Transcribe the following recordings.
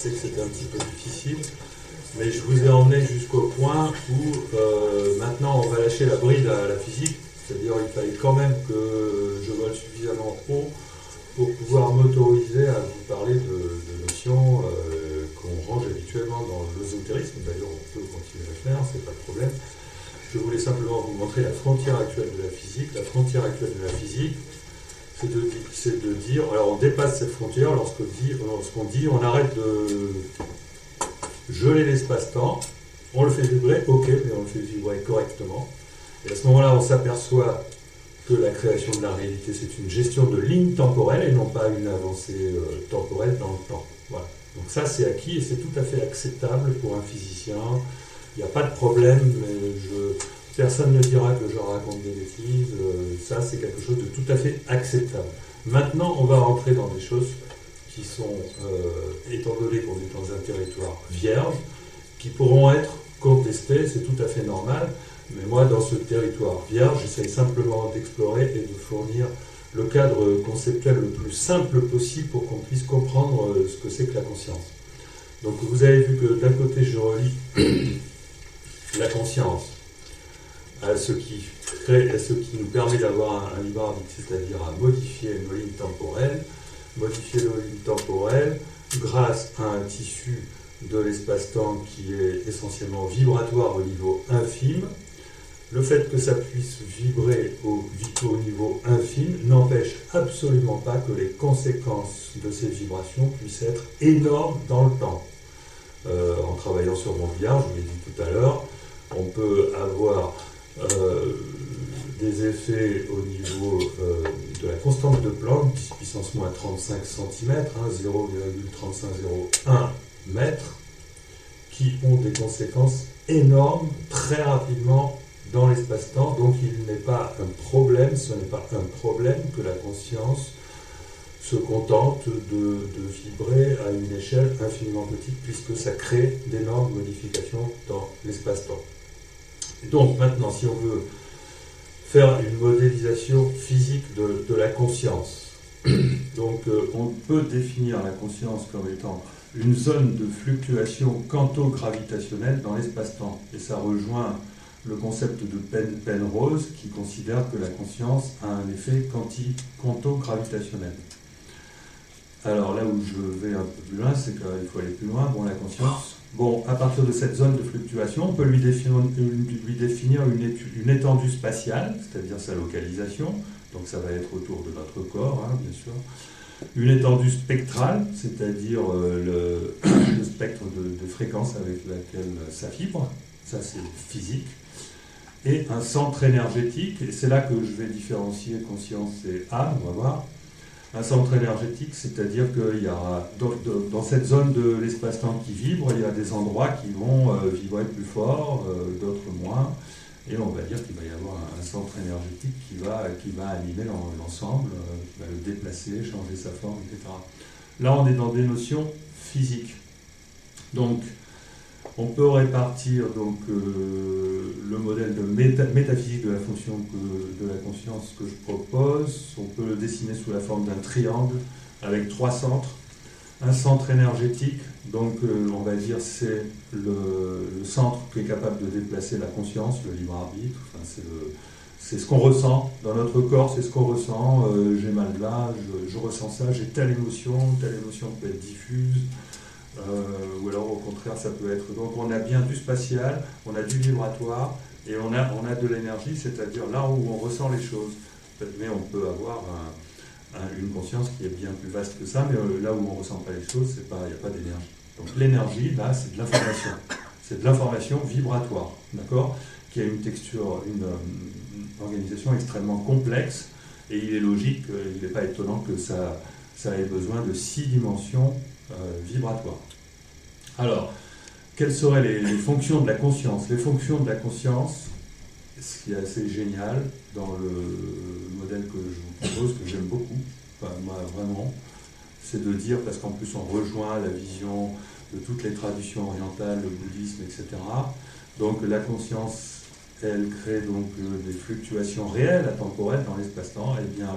sais que c'était un petit peu difficile, mais je vous ai emmené jusqu'au point où maintenant on va lâcher la bride à la physique, c'est-à-dire il fallait quand même que je vole suffisamment haut pour pouvoir m'autoriser à vous parler de notions qu'on range habituellement dans l'ésotérisme. D'ailleurs, on peut continuer à le faire, c'est pas de problème. Je voulais simplement vous montrer la frontière actuelle de la physique. La frontière actuelle de la physique, c'est de dire, alors on dépasse cette frontière lorsqu'on dit on arrête de geler l'espace-temps, on le fait vibrer, ok, mais on le fait vibrer correctement. Et à ce moment-là, on s'aperçoit que la création de la réalité, c'est une gestion de lignes temporelles et non pas une avancée temporelle dans le temps. Voilà. Donc ça, c'est acquis et c'est tout à fait acceptable pour un physicien. Il n'y a pas de problème, mais personne ne dira que je raconte des bêtises. Ça, c'est quelque chose de tout à fait acceptable. Maintenant, on va rentrer dans des choses qui sont, étant donné qu'on est dans un territoire vierge, qui pourront être contestées, c'est tout à fait normal. Mais moi, dans ce territoire vierge, j'essaye simplement d'explorer et de fournir le cadre conceptuel le plus simple possible pour qu'on puisse comprendre ce que c'est que la conscience. Donc vous avez vu que d'un côté, je relie la conscience à ce qui crée, à ce qui nous permet d'avoir un libre arbitre, c'est-à-dire à modifier nos lignes temporelles, grâce à un tissu de l'espace-temps qui est essentiellement vibratoire au niveau infime. Le fait que ça puisse vibrer au niveau infime n'empêche absolument pas que les conséquences de ces vibrations puissent être énormes dans le temps. En travaillant sur mon billard, je vous l'ai dit tout à l'heure, on peut avoir des effets au niveau de la constante de Planck, 10 puissance moins 35 cm, 0,3501 mètres, qui ont des conséquences énormes très rapidement dans l'espace-temps. Donc il n'est pas un problème, ce n'est pas un problème que la conscience se contente de vibrer à une échelle infiniment petite, puisque ça crée d'énormes modifications dans l'espace-temps. Donc maintenant, si on veut faire une modélisation physique de la conscience, donc on peut définir la conscience comme étant une zone de fluctuation quanto-gravitationnelle dans l'espace-temps. Et ça rejoint le concept de Penrose qui considère que la conscience a un effet quanto-gravitationnel. Alors là où je vais un peu plus loin, c'est qu'il faut aller plus loin. Bon, la conscience, à partir de cette zone de fluctuation, on peut lui définir une étendue spatiale, c'est-à-dire sa localisation, donc ça va être autour de notre corps, bien sûr. Une étendue spectrale, c'est-à-dire le spectre de fréquence avec laquelle ça vibre, ça c'est physique. Et un centre énergétique, et c'est là que je vais différencier conscience et âme, on va voir. Un centre énergétique, c'est-à-dire qu'il y a dans cette zone de l'espace-temps qui vibre, il y a des endroits qui vont vibrer plus fort, d'autres moins, et on va dire qu'il va y avoir un centre énergétique qui va animer l'ensemble, qui va le déplacer, changer sa forme, etc. Là, on est dans des notions physiques. Donc, on peut répartir le modèle de métaphysique de la fonction de la conscience que je propose. On peut le dessiner sous la forme d'un triangle avec 3 centres. Un centre énergétique, donc on va dire c'est le centre qui est capable de déplacer la conscience, le libre arbitre. Enfin, c'est ce qu'on ressent dans notre corps, c'est ce qu'on ressent. J'ai mal là, je ressens ça, j'ai telle émotion peut être diffuse. Ou alors au contraire ça peut être, donc on a bien du spatial, on a du vibratoire et on a de l'énergie, c'est-à-dire là où on ressent les choses, mais on peut avoir une conscience qui est bien plus vaste que ça, mais là où on ne ressent pas les choses, il n'y a pas d'énergie. Donc l'énergie là c'est de l'information vibratoire, d'accord, qui a une texture, une organisation extrêmement complexe, et il est logique, il n'est pas étonnant que ça ait besoin de 6 dimensions vibratoire. Alors, quelles seraient les fonctions de la conscience? Les fonctions de la conscience, ce qui est assez génial dans le modèle que je vous propose, que j'aime beaucoup, enfin, moi vraiment, c'est de dire, parce qu'en plus on rejoint la vision de toutes les traditions orientales, le bouddhisme, etc. Donc la conscience, elle crée donc des fluctuations réelles, atemporelles dans l'espace-temps. Et bien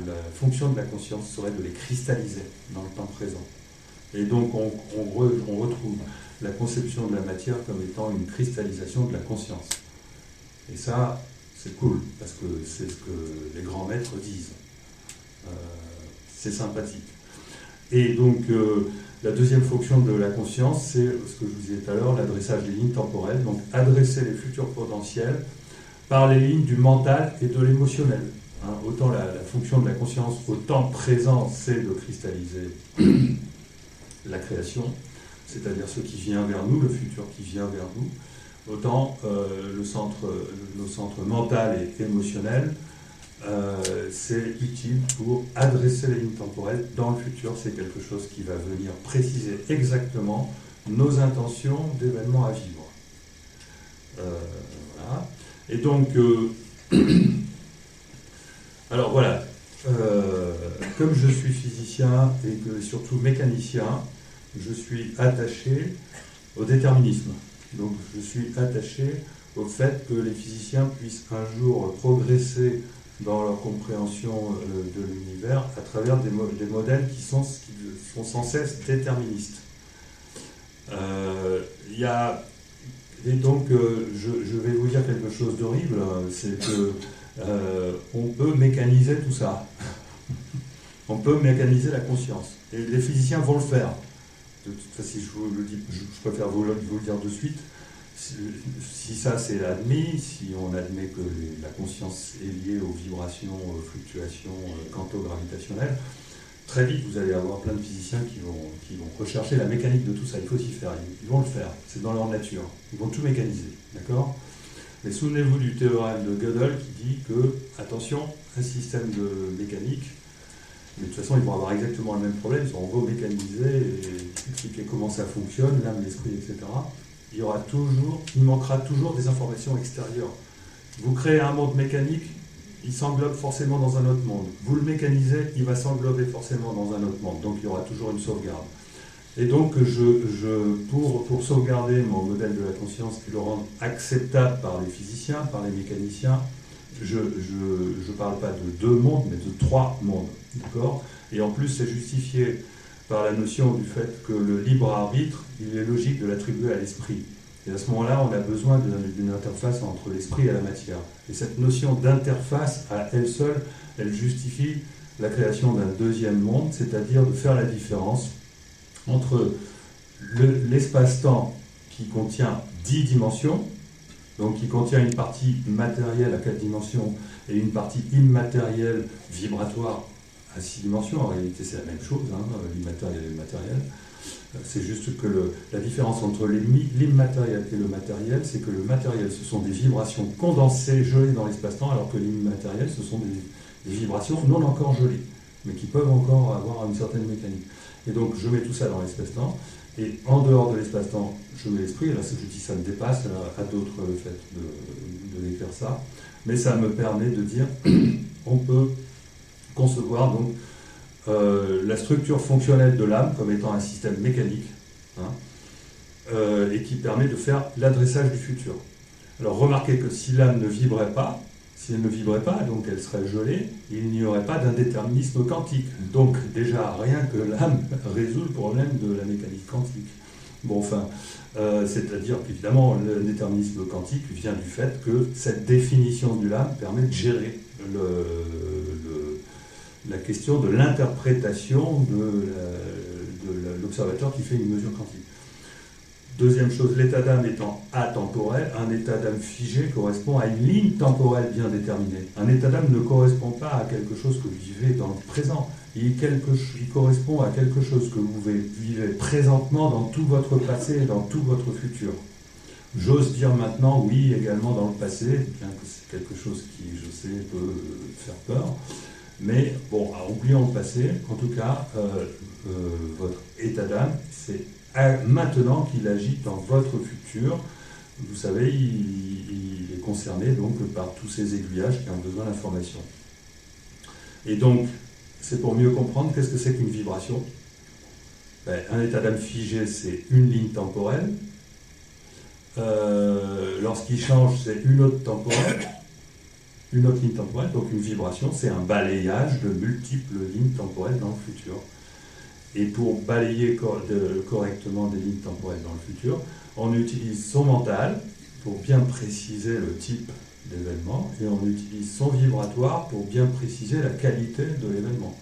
la fonction de la conscience serait de les cristalliser dans le temps présent. Et donc on retrouve la conception de la matière comme étant une cristallisation de la conscience. Et ça, c'est cool, parce que c'est ce que les grands maîtres disent. C'est sympathique. Et donc, la deuxième fonction de la conscience, c'est ce que je vous disais tout à l'heure, l'adressage des lignes temporelles. Donc, adresser les futurs potentiels par les lignes du mental et de l'émotionnel. Hein, autant la fonction de la conscience au temps présent, c'est de cristalliser la création, c'est-à-dire ce qui vient vers nous, le futur qui vient vers nous. Autant nos centres mental et émotionnel, c'est utile pour adresser les lignes temporelles dans le futur. C'est quelque chose qui va venir préciser exactement nos intentions d'événements à vivre. Voilà. Et donc, alors voilà, comme je suis physicien et que surtout mécanicien, je suis attaché au déterminisme. Donc je suis attaché au fait que les physiciens puissent un jour progresser dans leur compréhension de l'univers à travers des modèles qui sont sans cesse déterministes. Et donc je vais vous dire quelque chose d'horrible, c'est que on peut mécaniser tout ça. On peut mécaniser la conscience. Et les physiciens vont le faire. De toute façon, je vous le dis, je préfère vous le dire de suite. Si ça c'est admis, si on admet que la conscience est liée aux vibrations, fluctuations quanto-gravitationnelles, très vite vous allez avoir plein de physiciens qui vont rechercher la mécanique de tout ça. Il faut s'y faire, ils vont le faire, c'est dans leur nature. Ils vont tout mécaniser, d'accord ? Mais souvenez-vous du théorème de Gödel qui dit que, attention, un système de mécanique, mais de toute façon ils vont avoir exactement le même problème, ils vont mécaniser et expliquer comment ça fonctionne, l'âme, l'esprit, etc. Il manquera toujours des informations extérieures. Vous créez un monde mécanique, il s'englobe forcément dans un autre monde. Vous le mécanisez, il va s'englober forcément dans un autre monde. Donc il y aura toujours une sauvegarde. Et donc pour sauvegarder mon modèle de la conscience et le rendre acceptable par les physiciens, par les mécaniciens, je ne parle pas de 2 mondes, mais de 3 mondes. D'accord ? Et en plus, c'est justifié par la notion du fait que le libre arbitre, il est logique de l'attribuer à l'esprit. Et à ce moment-là, on a besoin d'une interface entre l'esprit et la matière. Et cette notion d'interface, à elle seule, elle justifie la création d'un deuxième monde, c'est-à-dire de faire la différence entre l'espace-temps qui contient 10 dimensions, donc qui contient une partie matérielle à 4 dimensions et une partie immatérielle vibratoire à 6 dimensions. En réalité, c'est la même chose, l'immatériel et le matériel. C'est juste que la différence entre l'immatériel et le matériel, c'est que le matériel, ce sont des vibrations condensées, gelées dans l'espace-temps, alors que l'immatériel, ce sont des vibrations non encore gelées, mais qui peuvent encore avoir une certaine mécanique. Et donc, je mets tout ça dans l'espace-temps, et en dehors de l'espace-temps, je mets l'esprit. Là, je dis ça me dépasse, à d'autres le fait de décrire ça, mais ça me permet de dire, on peut concevoir donc la structure fonctionnelle de l'âme comme étant un système mécanique, et qui permet de faire l'adressage du futur. Alors remarquez que si l'âme ne vibrait pas, si elle ne vibrait pas, donc elle serait gelée, il n'y aurait pas d'indéterminisme quantique. Donc déjà, rien que l'âme résout le problème de la mécanique quantique. Bon, enfin, c'est-à-dire qu'évidemment, l'indéterminisme quantique vient du fait que cette définition de l'âme permet de gérer la question de l'interprétation de l'observateur qui fait une mesure quantique. Deuxième chose, l'état d'âme étant atemporel, un état d'âme figé correspond à une ligne temporelle bien déterminée. Un état d'âme ne correspond pas à quelque chose que vous vivez dans le présent. Il correspond à quelque chose que vous vivez présentement dans tout votre passé et dans tout votre futur. J'ose dire maintenant, oui, également dans le passé, bien que c'est quelque chose qui, je sais, peut faire peur. Mais bon, oublions le passé, en tout cas, votre état d'âme, c'est maintenant qu'il agit dans votre futur. Vous savez, il est concerné donc par tous ces aiguillages qui ont besoin d'informations. Et donc, c'est pour mieux comprendre qu'est-ce que c'est qu'une vibration. Un état d'âme figé, c'est une ligne temporelle. Lorsqu'il change, c'est une autre ligne temporelle, donc une vibration, c'est un balayage de multiples lignes temporelles dans le futur. Et pour balayer correctement des lignes temporelles dans le futur, on utilise son mental pour bien préciser le type d'événement, et on utilise son vibratoire pour bien préciser la qualité de l'événement.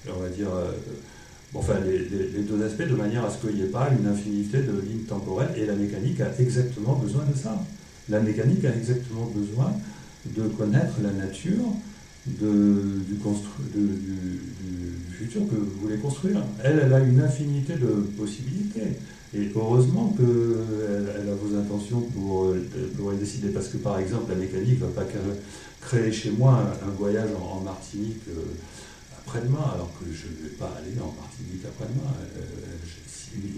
On va dire, enfin les deux aspects, de manière à ce qu'il n'y ait pas une infinité de lignes temporelles, et la mécanique a exactement besoin de ça. La mécanique a exactement besoin de connaître la nature du futur que vous voulez construire. Elle a une infinité de possibilités. Et heureusement qu'elle a vos intentions pour y décider. Parce que par exemple, la mécanique ne va pas créer chez moi un voyage en Martinique après-demain, alors que je ne vais pas aller en Martinique après-demain.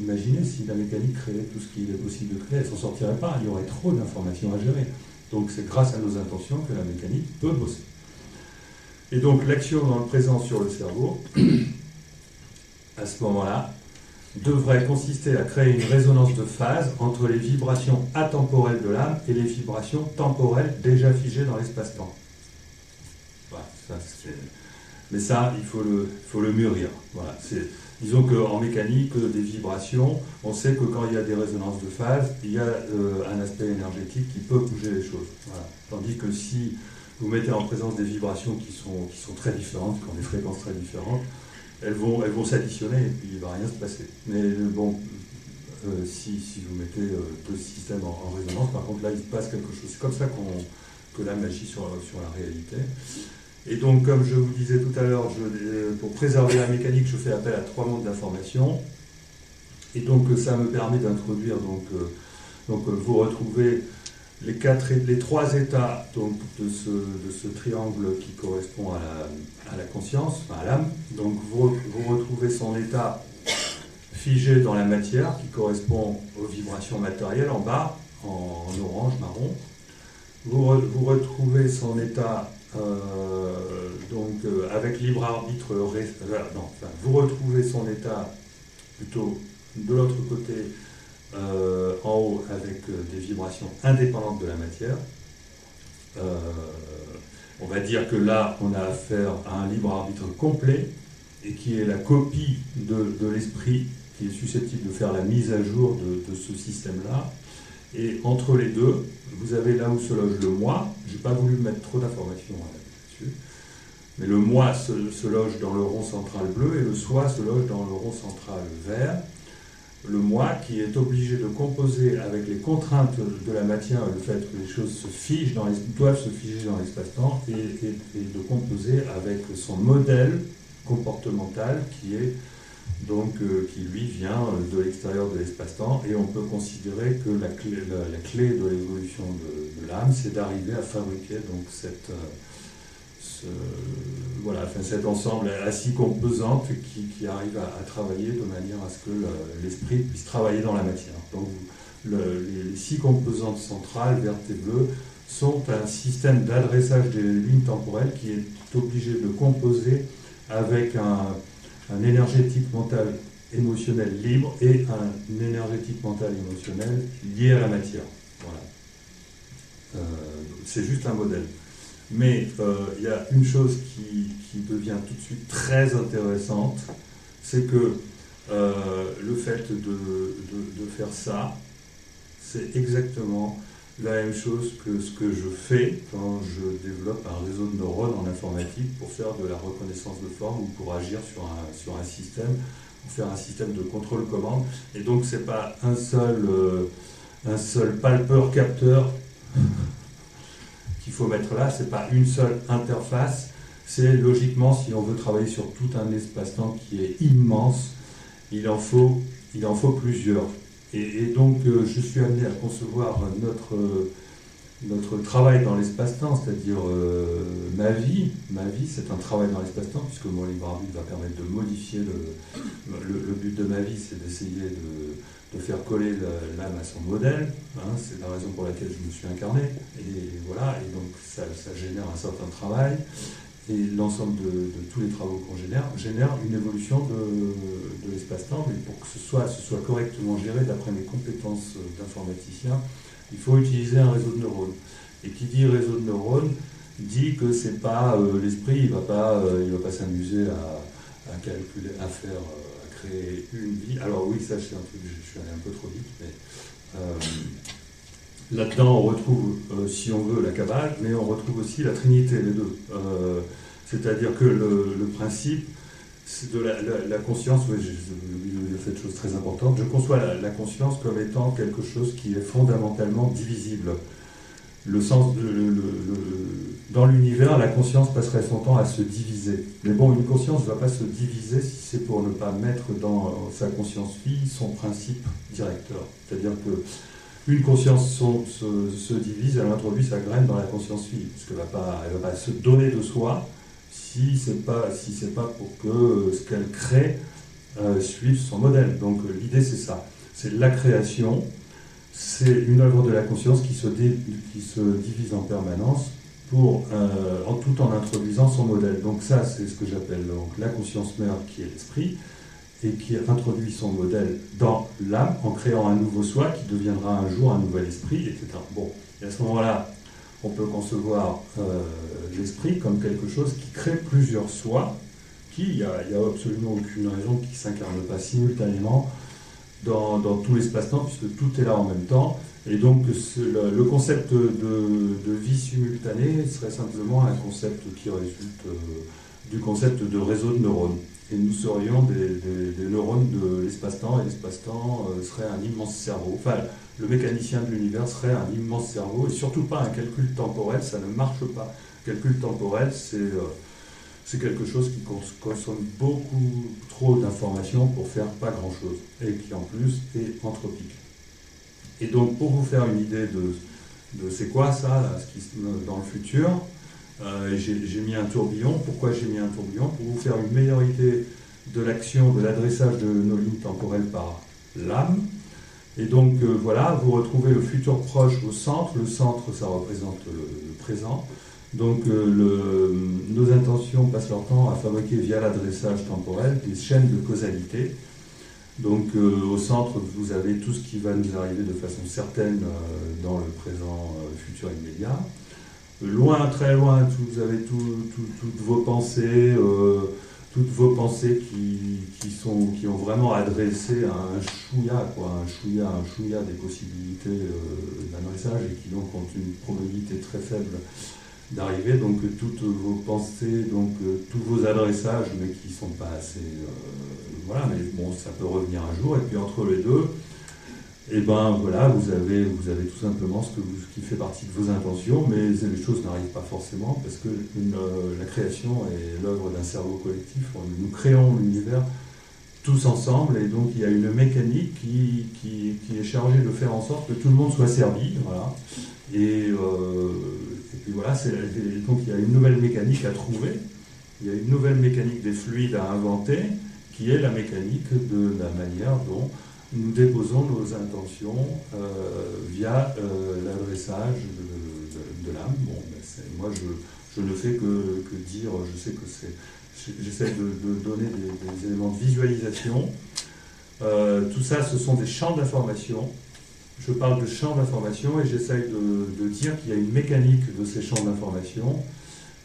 Imaginez si la mécanique créait tout ce qu'il est possible de créer, elle ne s'en sortirait pas, il y aurait trop d'informations à gérer. Donc c'est grâce à nos intentions que la mécanique peut bosser. Et donc l'action dans le présent sur le cerveau, à ce moment-là, devrait consister à créer une résonance de phase entre les vibrations atemporelles de l'âme et les vibrations temporelles déjà figées dans l'espace-temps. Voilà, mais ça, il faut le mûrir. Voilà, disons qu'en mécanique, des vibrations, on sait que quand il y a des résonances de phase, il y a un aspect énergétique qui peut bouger les choses. Voilà. Tandis que si vous mettez en présence des vibrations qui sont très différentes, qui ont des fréquences très différentes, elles vont s'additionner et puis il ne va rien se passer. Mais bon, si vous mettez deux systèmes en résonance, par contre là il se passe quelque chose. C'est comme ça que l'âme agit sur la réalité. Et donc, comme je vous disais tout à l'heure, pour préserver la mécanique, je fais appel à 3 mondes d'information. Et donc, ça me permet d'introduire, vous retrouvez les 3 états donc, de ce triangle qui correspond à la conscience, enfin à l'âme. Donc, vous retrouvez son état figé dans la matière, qui correspond aux vibrations matérielles en bas, en orange, marron. Vous retrouvez son état avec libre arbitre, vous retrouvez son état plutôt de l'autre côté, en haut, avec des vibrations indépendantes de la matière. On va dire que là, on a affaire à un libre arbitre complet, et qui est la copie de l'esprit, qui est susceptible de faire la mise à jour de ce système-là. Et entre les deux, vous avez là où se loge le moi. Je n'ai pas voulu mettre trop d'informations là-dessus. Mais le moi se loge dans le rond central bleu et le soi se loge dans le rond central vert. Le moi qui est obligé de composer avec les contraintes de la matière, le fait que les choses doivent se figer dans l'espace-temps, et de composer avec son modèle comportemental qui est qui lui vient de l'extérieur de l'espace-temps, et on peut considérer que la clé de l'évolution de l'âme, c'est d'arriver à fabriquer donc cet ensemble à 6 composantes qui arrive à travailler de manière à ce que l'esprit puisse travailler dans la matière. Donc les 6 composantes centrales, vertes et bleues, sont un système d'adressage des lignes temporelles qui est obligé de composer avec un énergétique mental émotionnel libre et un énergétique mental émotionnel lié à la matière. Voilà. C'est juste un modèle. Mais il y a une chose qui devient tout de suite très intéressante, c'est que le fait de faire ça, c'est exactement la même chose que ce que je fais quand je développe un réseau de neurones en informatique pour faire de la reconnaissance de forme ou pour agir sur un système, pour faire un système de contrôle-commande. Et donc c'est pas un seul palpeur-capteur qu'il faut mettre là, c'est pas une seule interface, c'est logiquement, si on veut travailler sur tout un espace-temps qui est immense, il en faut plusieurs. Et donc, je suis amené à concevoir notre travail dans l'espace-temps, c'est-à-dire ma vie. Ma vie, c'est un travail dans l'espace-temps, puisque mon libre arbitre va permettre de modifier le but de ma vie, c'est d'essayer de faire coller l'âme à son modèle. Hein, c'est la raison pour laquelle je me suis incarné. Et voilà, et donc ça génère un certain travail. Et l'ensemble de tous les travaux qu'on génère une évolution de l'espace-temps, mais pour que ce soit correctement géré d'après mes compétences d'informaticien, il faut utiliser un réseau de neurones. Et qui dit réseau de neurones dit que c'est pas l'esprit, il va pas s'amuser à créer une vie. Alors oui, ça c'est un truc, je suis allé un peu trop vite, mais là-dedans on retrouve, si on veut, la Kabbale, mais on retrouve aussi la Trinité, les deux. C'est-à-dire que le principe de la conscience, oui, j'ai oublié cette chose très importante, je conçois la conscience comme étant quelque chose qui est fondamentalement divisible. Le sens dans l'univers, la conscience passerait son temps à se diviser. Mais bon, une conscience ne va pas se diviser si c'est pour ne pas mettre dans sa conscience fille son principe directeur. C'est-à-dire que une conscience se divise, elle introduit sa graine dans la conscience fille, parce qu'elle ne va pas se donner de soi si c'est pas pour que ce qu'elle crée suive son modèle. Donc l'idée c'est ça, c'est la création. C'est une œuvre de la conscience qui se divise en permanence tout en introduisant son modèle. Donc ça, c'est ce que j'appelle la conscience mère qui est l'esprit et qui introduit son modèle dans l'âme en créant un nouveau soi qui deviendra un jour un nouvel esprit, etc. Bon, et à ce moment-là, on peut concevoir l'esprit comme quelque chose qui crée plusieurs soi, il n'y a absolument aucune raison qui ne s'incarne pas simultanément dans tout l'espace-temps, puisque tout est là en même temps. Et donc le concept de vie simultanée serait simplement un concept qui résulte du concept de réseau de neurones. Et nous serions des neurones de l'espace-temps, et l'espace-temps serait un immense cerveau. Enfin, le mécanicien de l'univers serait un immense cerveau, et surtout pas un calcul temporel, ça ne marche pas. Calcul temporel, c'est quelque chose qui consomme beaucoup trop d'informations pour faire pas grand-chose, et qui en plus est anthropique. Et donc pour vous faire une idée de c'est quoi ça, là, ce qui se met dans le futur, j'ai mis un tourbillon. Pourquoi j'ai mis un tourbillon? Pour vous faire une meilleure idée de l'action, de l'adressage de nos lignes temporelles par l'âme. Et donc voilà, vous retrouvez le futur proche au centre. Le centre, ça représente le présent. Donc nos intentions passent leur temps à fabriquer via l'adressage temporel des chaînes de causalité. Donc au centre, vous avez tout ce qui va nous arriver de façon certaine dans le présent, futur immédiat. Loin, très loin, vous avez toutes vos pensées qui ont vraiment adressé à un chouïa des possibilités d'adressage et qui donc ont une probabilité très faible d'arriver. Donc toutes vos pensées, donc tous vos adressages, mais qui ne sont pas assez... voilà, mais bon, ça peut revenir un jour. Et puis entre les deux, et ben voilà, vous avez tout simplement ce qui fait partie de vos intentions, mais les choses n'arrivent pas forcément parce que la création est l'œuvre d'un cerveau collectif. Nous créons l'univers tous ensemble, et donc il y a une mécanique qui est chargée de faire en sorte que tout le monde soit servi, voilà. Et puis voilà, donc il y a une nouvelle mécanique à trouver, il y a une nouvelle mécanique des fluides à inventer, qui est la mécanique de la manière dont nous déposons nos intentions via l'adressage de l'âme. Bon, moi je ne fais que dire, je sais que j'essaie de donner des éléments de visualisation. Tout ça, ce sont des champs d'information. Je parle de champs d'information et j'essaie de dire qu'il y a une mécanique de ces champs d'information.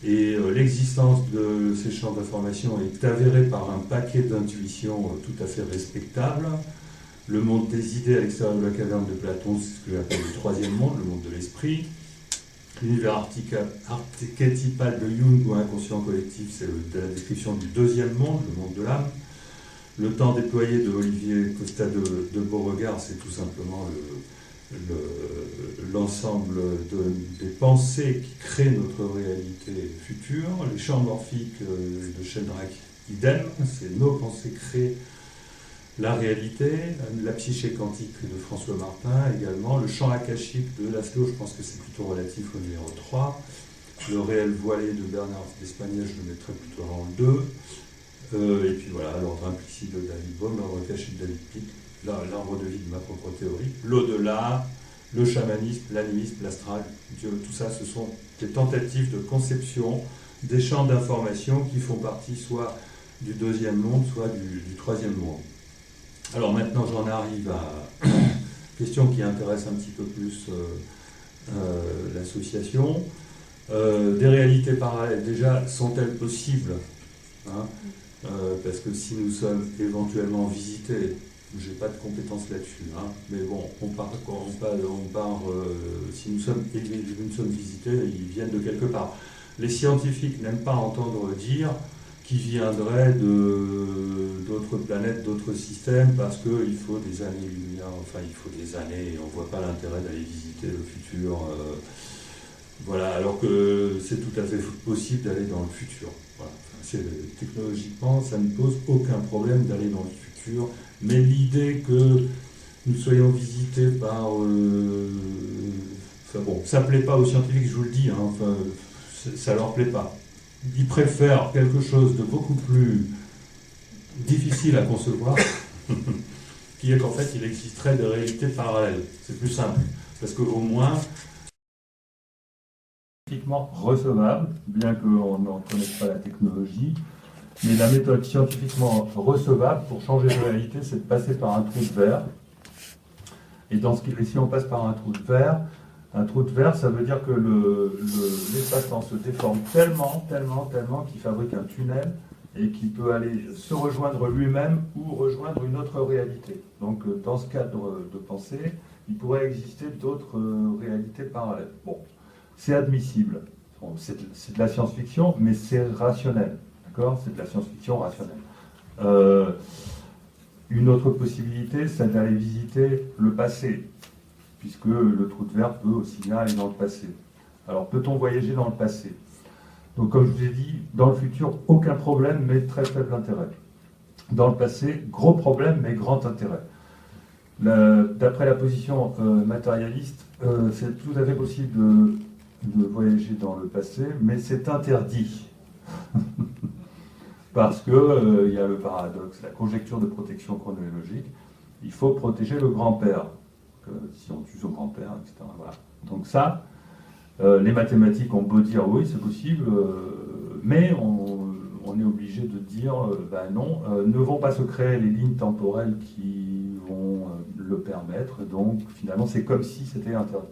Et l'existence de ces champs d'information est avérée par un paquet d'intuitions tout à fait respectables. Le monde des idées à l'extérieur de la caverne de Platon, c'est ce que j'appelle le troisième monde, le monde de l'esprit. L'univers archétypal de Jung ou inconscient collectif, c'est la description du deuxième monde, le monde de l'âme. Le temps déployé de Olivier Costa de Beauregard, c'est tout simplement l'ensemble des pensées qui créent notre réalité future. Les champs morphiques de Sheldrake, idem, c'est nos pensées créent la réalité. La psyché quantique de François Martin également. Le champ akashique de Laszlo, je pense que c'est plutôt relatif au numéro 3. Le réel voilé de Bernard d'Espagnol, je le mettrais plutôt dans le 2. Et puis voilà, l'ordre implicite de David Bohm, l'ordre caché de David Pick, l'arbre de vie de ma propre théorie, l'au-delà, le chamanisme, l'animisme, l'astral, Dieu, tout ça, ce sont des tentatives de conception des champs d'information qui font partie soit du deuxième monde, soit du troisième monde. Alors maintenant, j'en arrive à une question qui intéresse un petit peu plus l'association. Des réalités parallèles, déjà, sont-elles possibles, hein? parce que si nous sommes éventuellement visités, j'ai pas de compétences là-dessus, hein, mais bon, si nous sommes visités, ils viennent de quelque part. Les scientifiques n'aiment pas entendre dire qu'ils viendraient d'autres planètes, d'autres systèmes, parce qu'il faut des années-lumière, enfin il faut des années, et on voit pas l'intérêt d'aller visiter le futur. Voilà, alors que c'est tout à fait possible d'aller dans le futur. Voilà. Technologiquement, ça ne pose aucun problème d'aller dans le futur, mais l'idée que nous soyons visités par... enfin bon, ça ne plaît pas aux scientifiques, je vous le dis, hein, enfin, ça ne leur plaît pas. Ils préfèrent quelque chose de beaucoup plus difficile à concevoir, qui est qu'en fait, il existerait des réalités parallèles. C'est plus simple, parce qu'au moins... recevable, bien qu'on n'en connaisse pas la technologie, mais la méthode scientifiquement recevable pour changer de réalité, c'est de passer par un trou de verre. Et si on passe par un trou de verre, ça veut dire que l'espace-temps se déforme tellement qu'il fabrique un tunnel et qu'il peut aller se rejoindre lui-même ou rejoindre une autre réalité. Donc dans ce cadre de pensée, il pourrait exister d'autres réalités parallèles. Bon. C'est admissible. Bon, c'est de la science-fiction, mais c'est rationnel. D'accord ? C'est de la science-fiction rationnelle. Une autre possibilité, c'est d'aller visiter le passé, puisque le trou de verre peut aussi bien aller dans le passé. Alors, peut-on voyager dans le passé ? Donc, comme je vous ai dit, dans le futur, aucun problème, mais très faible intérêt. Dans le passé, gros problème, mais grand intérêt. D'après la position matérialiste, c'est tout à fait possible de voyager dans le passé, mais c'est interdit. Parce que il y a le paradoxe, la conjecture de protection chronologique. Il faut protéger le grand-père. Si on tue son grand-père, etc. Voilà. Donc ça, les mathématiques ont beau dire oui, c'est possible, mais on est obligé de dire ben non, ne vont pas se créer les lignes temporelles qui vont le permettre. Donc finalement, c'est comme si c'était interdit.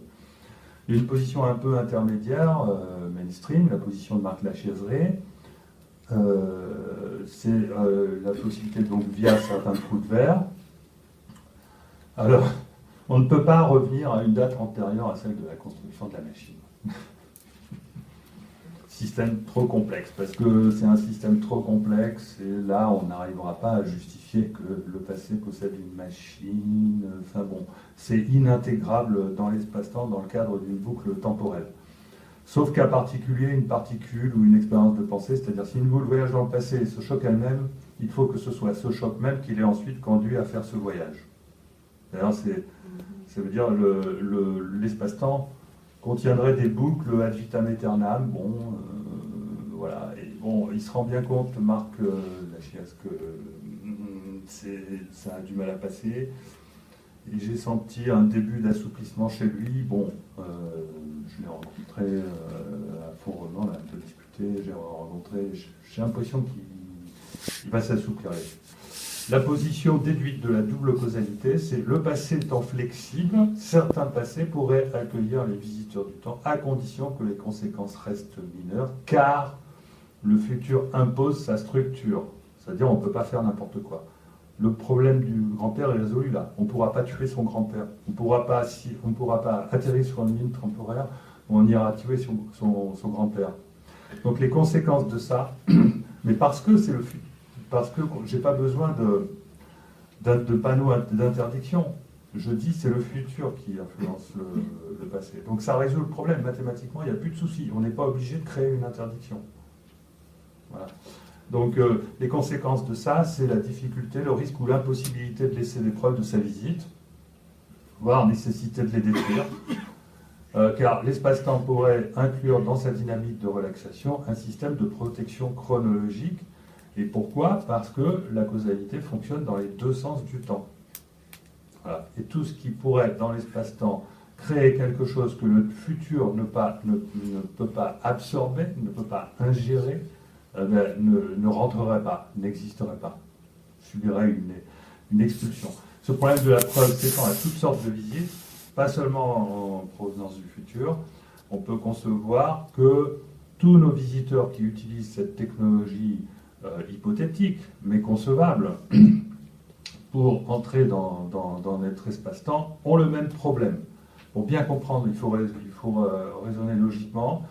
Il y a une position un peu intermédiaire, mainstream, la position de Marc Lachaiserie. C'est la possibilité, donc, via certains trous de verre. Alors, on ne peut pas revenir à une date antérieure à celle de la construction de la machine. Système trop complexe, parce que c'est un système trop complexe, et là, on n'arrivera pas à justifier que le passé possède une machine. Enfin bon, c'est inintégrable dans l'espace-temps dans le cadre d'une boucle temporelle. Sauf cas particulier, une particule ou une expérience de pensée, c'est-à-dire si une boule voyage dans le passé et se choque elle-même, il faut que ce soit ce choc même qui l'ait ensuite conduit à faire ce voyage. D'ailleurs, ça veut dire l'espace-temps contiendrait des boucles ad vitam aeternam. Bon, voilà. Et bon, il se rend bien compte, Marc Lachaise, que ça a du mal à passer. Et j'ai senti un début d'assouplissement chez lui. Bon, je l'ai rencontré à Font-Romand, on a un peu discuté. J'ai l'impression qu'il va s'assouplir. La position déduite de la double causalité, c'est le passé étant flexible, certains passés pourraient accueillir les visiteurs du temps à condition que les conséquences restent mineures, car le futur impose sa structure. C'est-à-dire on ne peut pas faire n'importe quoi. Le problème du grand-père est résolu là. On ne pourra pas tuer son grand-père. On ne pourra pas atterrir sur une ligne temporaire où on ira tuer son grand-père. Donc les conséquences de ça, mais parce que c'est le futur, parce que je n'ai pas besoin de panneaux d'interdiction. Je dis c'est le futur qui influence le passé. Donc ça résout le problème. Mathématiquement, il n'y a plus de souci. On n'est pas obligé de créer une interdiction. Voilà. Donc les conséquences de ça, c'est la difficulté, le risque ou l'impossibilité de laisser des preuves de sa visite, voire nécessité de les détruire, car l'espace-temps pourrait inclure dans sa dynamique de relaxation un système de protection chronologique. Et pourquoi ? Parce que la causalité fonctionne dans les deux sens du temps. Voilà. Et tout ce qui pourrait, dans l'espace-temps, créer quelque chose que le futur ne peut pas absorber, ne peut pas ingérer, ne rentrerait pas, n'existerait pas, subirait une expulsion. Ce problème de la preuve s'étend à toutes sortes de visites, pas seulement en provenance du futur. On peut concevoir que tous nos visiteurs qui utilisent cette technologie hypothétique, mais concevable, pour entrer dans notre espace-temps, ont le même problème. Pour bien comprendre, il faut raisonner logiquement.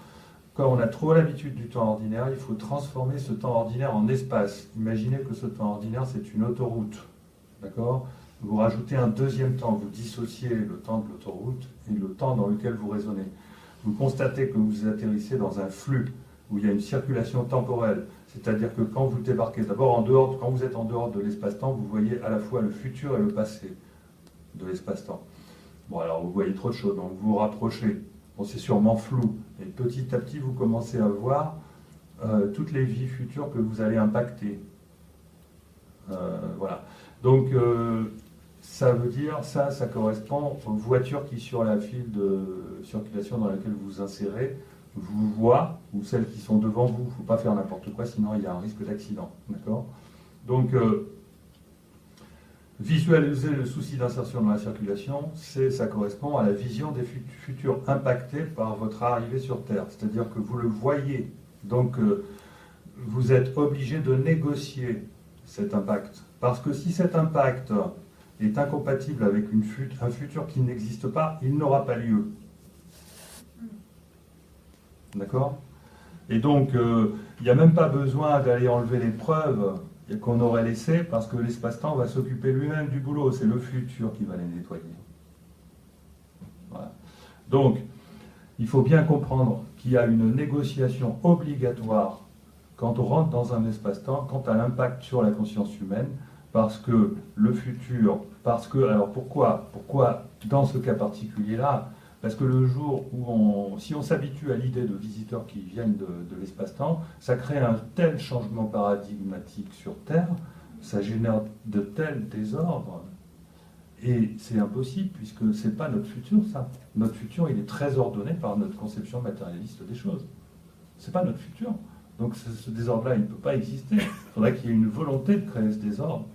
Quand on a trop l'habitude du temps ordinaire, il faut transformer ce temps ordinaire en espace. Imaginez que ce temps ordinaire, c'est une autoroute. D'accord ? Vous rajoutez un deuxième temps, vous dissociez le temps de l'autoroute et le temps dans lequel vous raisonnez. Vous constatez que vous atterrissez dans un flux où il y a une circulation temporelle. C'est-à-dire que quand vous débarquez, d'abord quand vous êtes en dehors de l'espace-temps, vous voyez à la fois le futur et le passé de l'espace-temps. Bon, alors vous voyez trop de choses, donc vous vous rapprochez. Bon, c'est sûrement flou. Et petit à petit, vous commencez à voir toutes les vies futures que vous allez impacter. Voilà. Donc, ça veut dire, ça correspond aux voitures qui, sur la file de circulation dans laquelle vous vous insérez, vous voient, ou celles qui sont devant vous. Il ne faut pas faire n'importe quoi, sinon il y a un risque d'accident. D'accord ? Donc, visualiser le souci d'insertion dans la circulation, ça correspond à la vision des futurs impactés par votre arrivée sur Terre. C'est-à-dire que vous le voyez. Donc, vous êtes obligé de négocier cet impact. Parce que si cet impact est incompatible avec un futur qui n'existe pas, il n'aura pas lieu. D'accord ? Et donc, il n'y a même pas besoin d'aller enlever les preuves qu'on aurait laissées, parce que l'espace-temps va s'occuper lui-même du boulot. C'est le futur qui va les nettoyer. Voilà. Donc, il faut bien comprendre qu'il y a une négociation obligatoire quand on rentre dans un espace-temps, quant à l'impact sur la conscience humaine, parce que le futur, alors pourquoi dans ce cas particulier-là? Parce que le jour où si on s'habitue à l'idée de visiteurs qui viennent de l'espace-temps, ça crée un tel changement paradigmatique sur Terre, ça génère de tels désordres, et c'est impossible, puisque c'est pas notre futur, ça. Notre futur, il est très ordonné par notre conception matérialiste des choses. C'est pas notre futur. Donc ce désordre-là, il ne peut pas exister. Il faudrait qu'il y ait une volonté de créer ce désordre.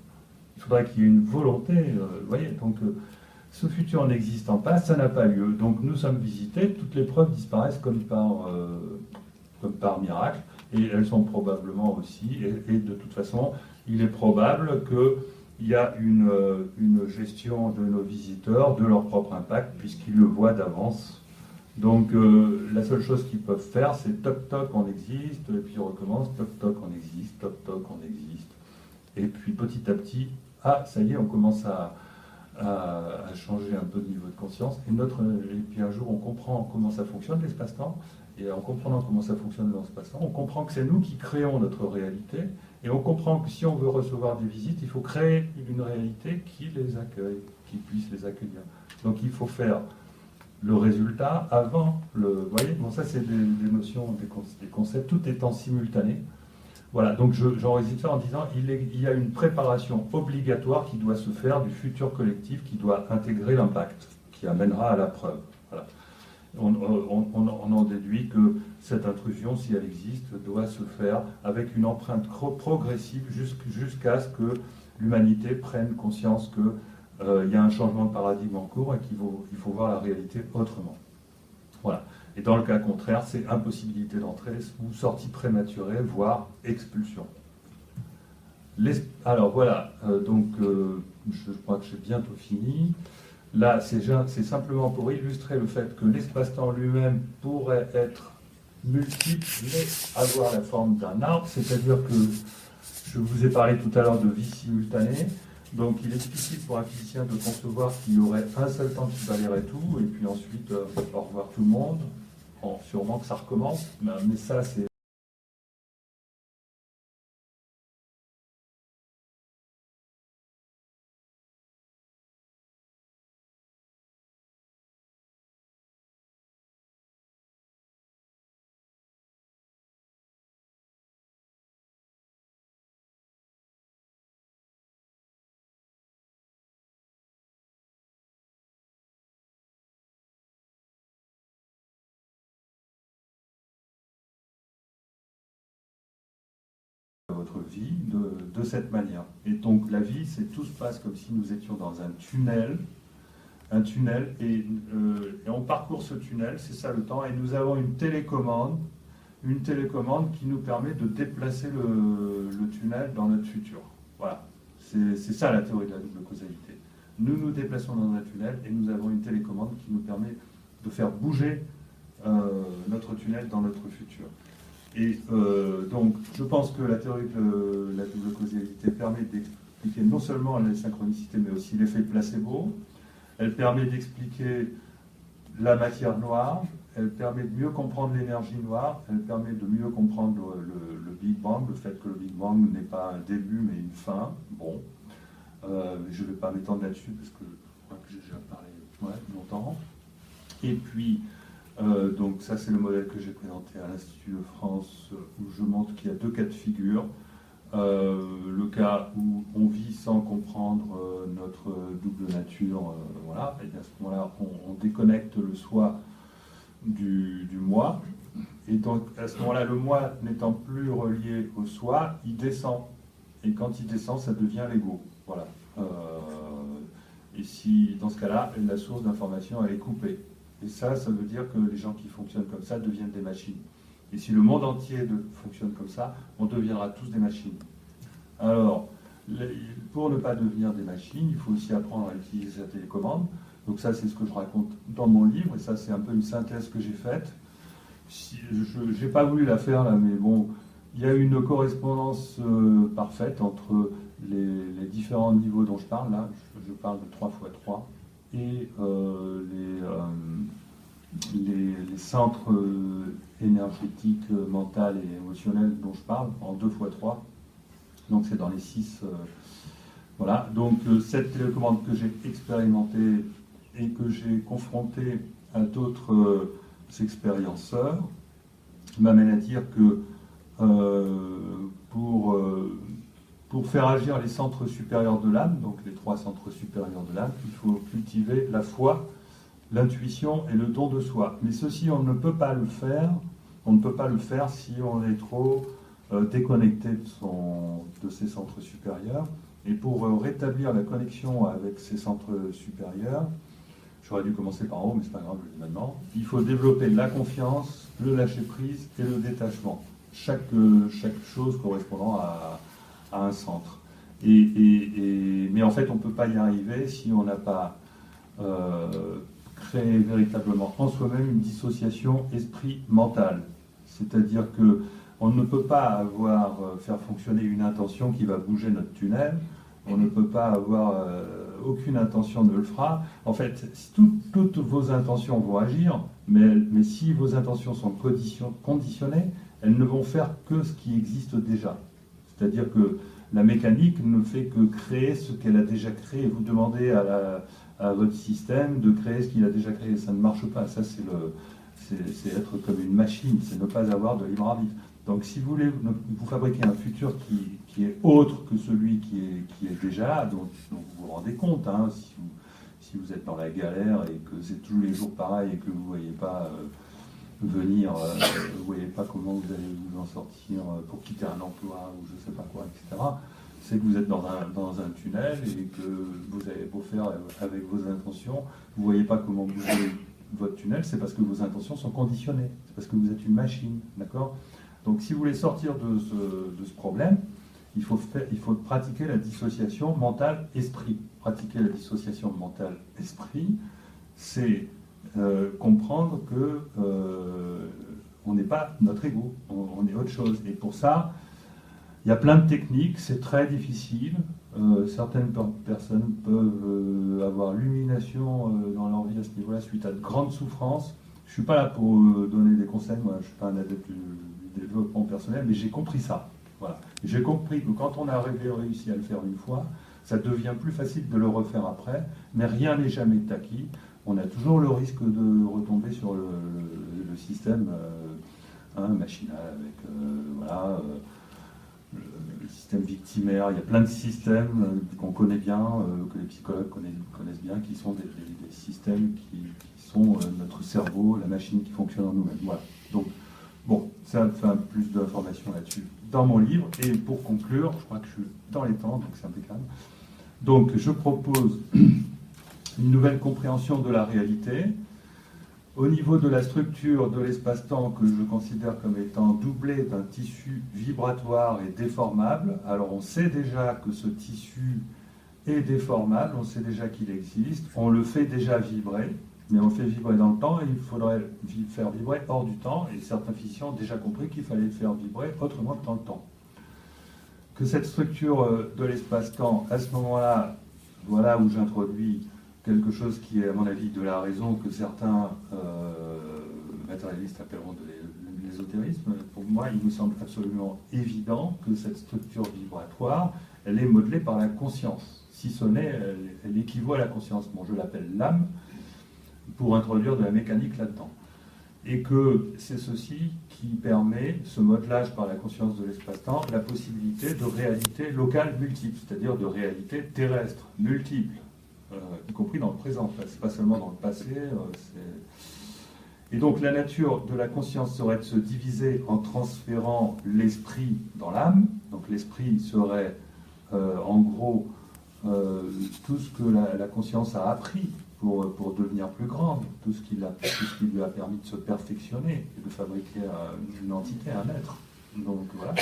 Il faudrait qu'il y ait une volonté, vous voyez, donc ce futur n'existant pas, ça n'a pas lieu. Donc nous sommes visités, toutes les preuves disparaissent comme par miracle, et elles sont probablement aussi, et de toute façon, il est probable qu'il y a une gestion de nos visiteurs, de leur propre impact, puisqu'ils le voient d'avance. Donc la seule chose qu'ils peuvent faire, c'est toc toc, on existe, et puis on recommence, toc toc, on existe, toc toc, on existe. Et puis petit à petit, ça y est, on commence à changer un peu de niveau de conscience. Et puis un jour, on comprend comment ça fonctionne l'espace-temps, et en comprenant comment ça fonctionne l'espace-temps, on comprend que c'est nous qui créons notre réalité, et on comprend que si on veut recevoir des visites, il faut créer une réalité qui les accueille, qui puisse les accueillir. Donc il faut faire le résultat avant vous voyez, bon, ça c'est des notions, des concepts, tout étant simultané. Voilà, donc j'enregistre ça en disant il y a une préparation obligatoire qui doit se faire du futur collectif, qui doit intégrer l'impact, qui amènera à la preuve. Voilà. On en déduit que cette intrusion, si elle existe, doit se faire avec une empreinte progressive jusqu'à ce que l'humanité prenne conscience qu'il y a un changement de paradigme en cours et qu'il faut voir la réalité autrement. Voilà. Et dans le cas contraire, c'est impossibilité d'entrée ou sortie prématurée, voire expulsion. Alors voilà, donc je crois que j'ai bientôt fini. Là, c'est simplement pour illustrer le fait que l'espace-temps lui-même pourrait être multiple, mais avoir la forme d'un arbre, c'est-à-dire que je vous ai parlé tout à l'heure de vie simultanée. Donc il est difficile pour un physicien de concevoir qu'il y aurait un seul temps qui balayerait tout, et puis ensuite au revoir tout le monde. Bon, sûrement que ça recommence, mais ça c'est... votre vie de cette manière. Et donc la vie, tout se passe comme si nous étions dans un tunnel, et on parcourt ce tunnel, c'est ça le temps, et nous avons une télécommande une télécommande qui nous permet de déplacer le tunnel dans notre futur. Voilà, c'est ça la théorie de la double causalité. Nous nous déplaçons dans un tunnel et nous avons une télécommande qui nous permet de faire bouger notre tunnel dans notre futur. Et donc, je pense que la théorie de la double causalité permet d'expliquer non seulement la synchronicité, mais aussi l'effet placebo. Elle permet d'expliquer la matière noire, elle permet de mieux comprendre l'énergie noire, elle permet de mieux comprendre le Big Bang, le fait que le Big Bang n'est pas un début mais une fin. Bon, je ne vais pas m'étendre là-dessus parce que je crois que j'ai déjà parlé longtemps. Et puis, donc ça c'est le modèle que j'ai présenté à l'Institut de France où je montre qu'il y a deux cas de figure. Le cas où on vit sans comprendre notre double nature, voilà, et à ce moment-là on déconnecte le soi du moi, et donc à ce moment-là le moi n'étant plus relié au soi, il descend, et quand il descend ça devient l'ego, voilà. Et si dans ce cas-là la source d'information elle est coupée, et ça veut dire que les gens qui fonctionnent comme ça deviennent des machines. Et si le monde entier fonctionne comme ça, on deviendra tous des machines. Alors, pour ne pas devenir des machines, il faut aussi apprendre à utiliser sa télécommande. Donc ça, c'est ce que je raconte dans mon livre, et ça, c'est un peu une synthèse que j'ai faite. Je n'ai pas voulu la faire là, mais bon, il y a une correspondance parfaite entre les différents niveaux dont je parle. Là, je parle de 3x3, et les centres énergétiques, mentaux et émotionnels dont je parle, en 2x3. Donc c'est dans les 6. Voilà. Donc cette télécommande que j'ai expérimentée et que j'ai confrontée à d'autres expérienceurs m'amène à dire que pour faire agir les centres supérieurs de l'âme, donc les 3 centres supérieurs de l'âme, il faut cultiver la foi, l'intuition et le don de soi. Mais ceci, on ne peut pas le faire. On ne peut pas le faire si on est trop déconnecté de ces centres supérieurs. Et pour rétablir la connexion avec ces centres supérieurs, j'aurais dû commencer par en haut, mais c'est pas grave, je le dis maintenant, il faut développer la confiance, le lâcher-prise et le détachement. Chaque chose correspondant à un centre. Mais en fait, on ne peut pas y arriver si on n'a pas créé véritablement en soi-même une dissociation esprit-mental. C'est-à-dire que on ne peut pas faire fonctionner une intention qui va bouger notre tunnel, on ne peut pas avoir aucune intention ne le fera. En fait, toutes vos intentions vont agir, mais si vos intentions sont conditionnées, elles ne vont faire que ce qui existe déjà. C'est-à-dire que la mécanique ne fait que créer ce qu'elle a déjà créé. Vous demandez à votre système de créer ce qu'il a déjà créé. Ça ne marche pas. Ça, c'est être comme une machine, c'est ne pas avoir de libre arbitre. Donc si vous voulez vous fabriquer un futur qui est autre que celui qui est déjà là, dont vous vous rendez compte, hein, si vous êtes dans la galère et que c'est tous les jours pareil et que vous ne voyez pas venir, vous ne voyez pas comment vous allez vous en sortir pour quitter un emploi ou je ne sais pas quoi, etc., c'est que vous êtes dans un tunnel et que vous avez beau faire avec vos intentions, vous ne voyez pas comment bouger votre tunnel, c'est parce que vos intentions sont conditionnées, c'est parce que vous êtes une machine, d'accord ? Donc si vous voulez sortir de ce problème, il faut pratiquer la dissociation mentale-esprit. Pratiquer la dissociation mentale-esprit, c'est comprendre que on n'est pas notre ego, on est autre chose. Et pour ça, il y a plein de techniques, c'est très difficile. Certaines personnes peuvent avoir l'illumination dans leur vie à ce niveau-là suite à de grandes souffrances. Je ne suis pas là pour donner des conseils, moi je ne suis pas un adepte du développement personnel, mais j'ai compris ça. Voilà. J'ai compris que quand on a réussi à le faire une fois, ça devient plus facile de le refaire après, mais rien n'est jamais acquis. On a toujours le risque de retomber sur le système machinal avec le système victimaire. Il y a plein de systèmes qu'on connaît bien, que les psychologues connaissent bien, qui sont des systèmes qui sont notre cerveau, la machine qui fonctionne en nous-mêmes. Voilà. Donc, bon, ça fait un plus d'informations là-dessus dans mon livre. Et pour conclure, je crois que je suis dans les temps, donc c'est impeccable. Donc, je propose une nouvelle compréhension de la réalité Au niveau de la structure de l'espace-temps que je considère comme étant doublé d'un tissu vibratoire et déformable, alors on sait déjà que ce tissu est déformable, on sait déjà qu'il existe, on le fait déjà vibrer, mais on le fait vibrer dans le temps et il faudrait le faire vibrer hors du temps, et certains physiciens ont déjà compris qu'il fallait le faire vibrer autrement que dans le temps. Que cette structure de l'espace-temps, à ce moment-là, voilà où j'introduis quelque chose qui est, à mon avis, de la raison que certains matérialistes appelleront de l'ésotérisme. Pour moi, il me semble absolument évident que cette structure vibratoire, elle est modelée par la conscience. Si ce n'est, elle équivaut à la conscience. Bon, je l'appelle l'âme, pour introduire de la mécanique là-dedans. Et que c'est ceci qui permet, ce modelage par la conscience de l'espace-temps, la possibilité de réalités locales multiples, c'est-à-dire de réalités terrestres multiples. Y compris dans le présent, c'est pas seulement dans le passé. Et donc la nature de la conscience serait de se diviser en transférant l'esprit dans l'âme. Donc l'esprit serait en gros tout ce que la conscience a appris pour devenir plus grande, tout ce qui lui a permis de se perfectionner et de fabriquer une entité, un être. Donc voilà,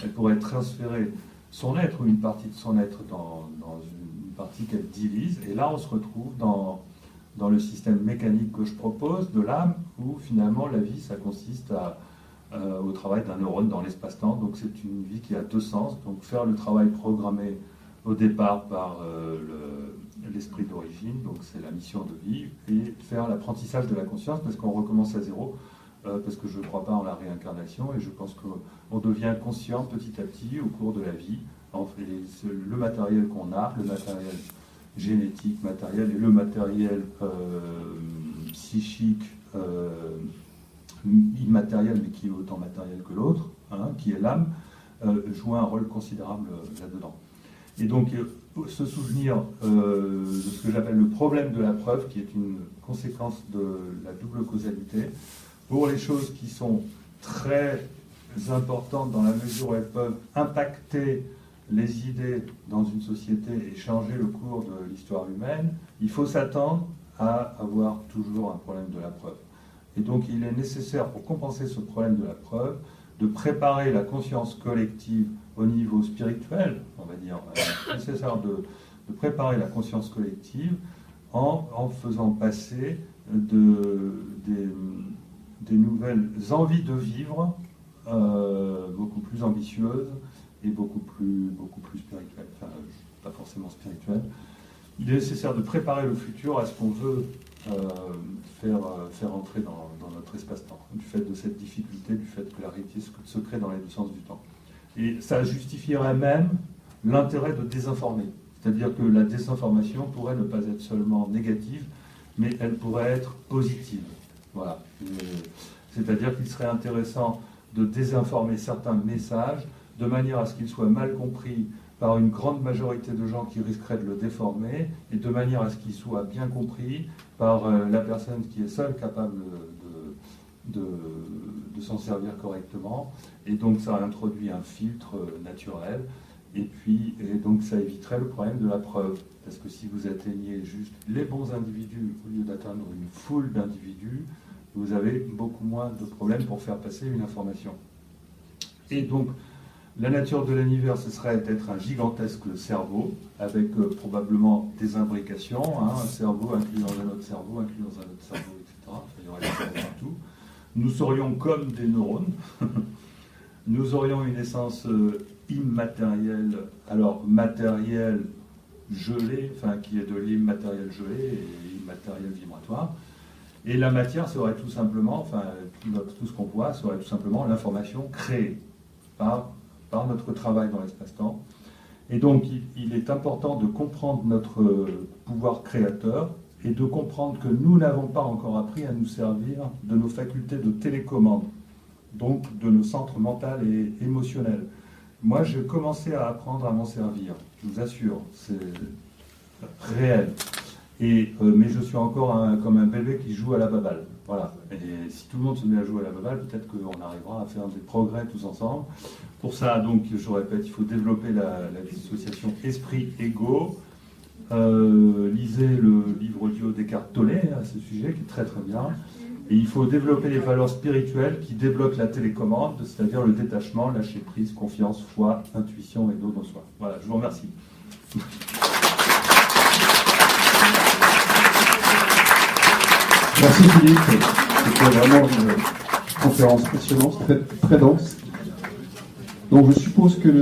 elle pourrait transférer son être ou une partie de son être dans une partie qu'elle divise, et là on se retrouve dans le système mécanique que je propose de l'âme, où finalement la vie ça consiste au travail d'un neurone dans l'espace-temps. Donc c'est une vie qui a deux sens, donc faire le travail programmé au départ par l'esprit d'origine, donc c'est la mission de vie, et faire l'apprentissage de la conscience parce qu'on recommence à zéro, parce que je ne crois pas en la réincarnation et je pense qu'on devient conscient petit à petit au cours de la vie. Le matériel qu'on a, le matériel génétique matériel et le matériel psychique immatériel, mais qui est autant matériel que l'autre, hein, qui est l'âme, joue un rôle considérable là-dedans. Et donc, se souvenir de ce que j'appelle le problème de la preuve, qui est une conséquence de la double causalité, pour les choses qui sont très importantes dans la mesure où elles peuvent impacter les idées dans une société et changer le cours de l'histoire humaine, il faut s'attendre à avoir toujours un problème de la preuve. Et donc il est nécessaire, pour compenser ce problème de la preuve, de préparer la conscience collective au niveau spirituel, on va dire. Il est nécessaire de préparer la conscience collective en faisant passer des nouvelles envies de vivre beaucoup plus ambitieuses et beaucoup plus spirituelles, enfin pas forcément spirituelles. Il est nécessaire de préparer le futur à ce qu'on veut faire entrer dans notre espace-temps, du fait de cette difficulté, du fait que la réalité se crée dans les deux sens du temps. Et ça justifierait même l'intérêt de désinformer. C'est-à-dire que la désinformation pourrait ne pas être seulement négative, mais elle pourrait être positive. Voilà. C'est-à-dire qu'il serait intéressant de désinformer certains messages de manière à ce qu'ils soient mal compris par une grande majorité de gens qui risqueraient de le déformer, et de manière à ce qu'il soit bien compris par la personne qui est seule capable de s'en servir correctement. Et donc ça introduit un filtre naturel, et donc ça éviterait le problème de la preuve. Parce que si vous atteignez juste les bons individus au lieu d'atteindre une foule d'individus, vous avez beaucoup moins de problèmes pour faire passer une information. Et donc, la nature de l'univers, ce serait d'être un gigantesque cerveau, avec probablement des imbrications, hein, un cerveau inclus dans un autre cerveau, inclus dans un autre cerveau, etc. Enfin, il y aurait des cerveaux partout. Nous serions comme des neurones. Nous aurions une essence immatérielle, alors matérielle gelée, enfin qui est de l'immatériel gelé et immatériel vibratoire. Et la matière serait tout simplement, enfin tout ce qu'on voit serait tout simplement l'information créée par notre travail dans l'espace-temps. Et donc il est important de comprendre notre pouvoir créateur et de comprendre que nous n'avons pas encore appris à nous servir de nos facultés de télécommande, donc de nos centres mentaux et émotionnels. Moi, j'ai commencé à apprendre à m'en servir, je vous assure, c'est réel. Mais je suis encore comme un bébé qui joue à la baballe. Voilà. Et si tout le monde se met à jouer à la baballe, peut-être qu'on arrivera à faire des progrès tous ensemble. Pour ça, donc, je répète, il faut développer la dissociation esprit-ego. Lisez le livre audio d'Eckhart Tolle à ce sujet, qui est très très bien. Et il faut développer les valeurs spirituelles qui débloquent la télécommande, c'est-à-dire le détachement, lâcher prise, confiance, foi, intuition et don de soi. Voilà, je vous remercie. Merci Philippe, c'était vraiment une conférence passionnante, très, très dense. Donc je suppose que